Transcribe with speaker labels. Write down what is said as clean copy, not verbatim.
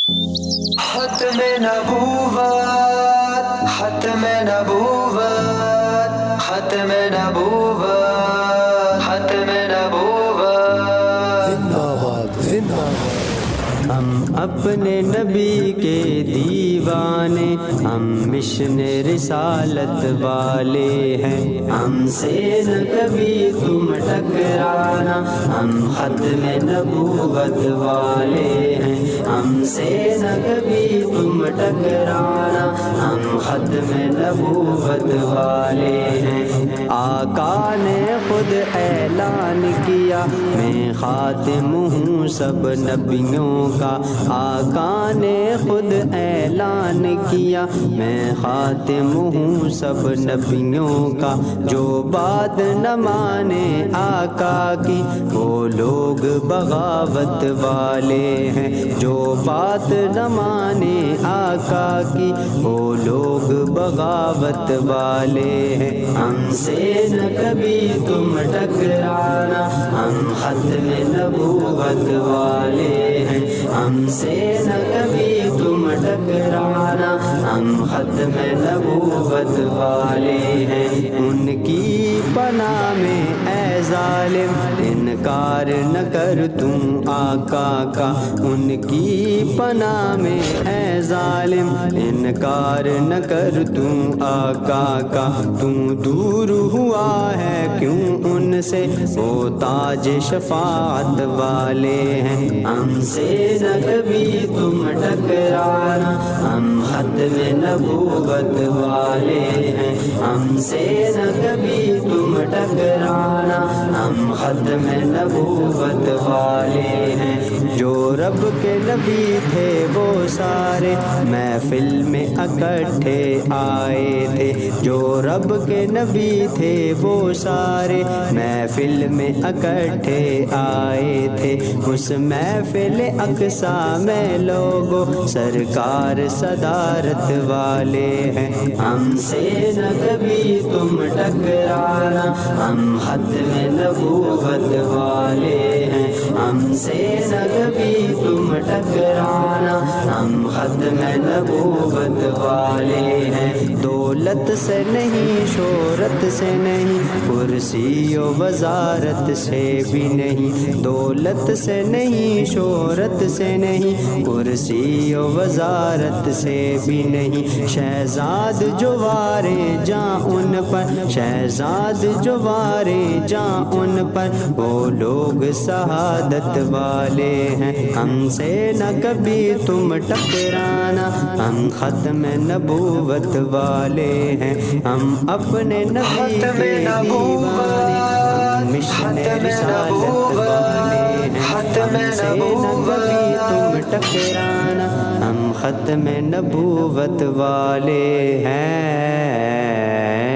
Speaker 1: ختم نبوت ختم نبوت ختم نبوت ختم نبوت
Speaker 2: زندہ باد زندہ باد۔
Speaker 3: ہم اپنے نبی کے دیوانے، ہم مشن رسالت والے ہیں، ہم سے نہ کبھی تم ٹکرانا، ہم ختم نبوت والے ہیں، ہم سے نہ کبھی تم ٹکرانا، ہم ختم نبوت والے ہیں۔ آقا نے خود اعلان کیا میں خاتم ہوں سب نبیوں کا، آقا نے خود اعلان کیا میں خاتم ہوں سب نبیوں کا، جو بات نہ مانے آقا کی وہ لوگ بغاوت والے ہیں، جو بات نہ مانے آقا کی وہ لوگ بغاوت والے ہیں۔ ہم سے نہ کبھی تم ٹکرانا، ہم ختم نبوت والے ہیں، ہم سے نہ کبھی تم ٹکرانا، ہم ختم نبوت والے ہیں۔ ان کی پناہ میں اے ظالم انکار نہ کر تم آقا کا، ان کی پناہ میں اے ظالم انکار نہ کر تم آقا کا، تم دور ہوا ہے کیوں ان سے وہ تاج شفاعت والے ہیں۔ ہم سے نہ کبھی تم ٹکرانا، ہم ختم نبوت والے ہیں، ہم سے نہ کبھی تم ٹکرانا، ہم ختم نبوت والے ہیں۔ جو رب کے نبی تھے وہ سارے محفل میں اکٹھے آئے تھے، جو رب کے نبی تھے وہ سارے محفل میں اکٹھے آئے تھے، اس محفل اقصا میں لوگوں سرکار صدارت والے ہیں۔ ہم سے نہ کبھی تم ٹکرانا، ہم ختم نبوت والے ہیں، ہم سے نہ کبھی تم ٹکرانا، ہم ختم نبوت والے ہیں۔ دولت سے نہیں، شہرت سے نہیں، کرسی و وزارت سے بھی نہیں، دولت سے نہیں، شہرت سے نہیں، کرسی و وزارت سے بھی نہیں، شہزاد جو وارے جاں ان پر، شہزاد جو وارے جاں ان پر، وہ لوگ شہادت والے ہیں۔ ہم سے نہ کبھی تم ٹکرانا، ہم ختم نبوت والے ہیں، ہم اپنے نبی کے دیوانے، ہم مشن رسالت والے ہیں، ہم سے نہ کبھی تم ٹکرانا، ہم ختم نبوت والے ہیں۔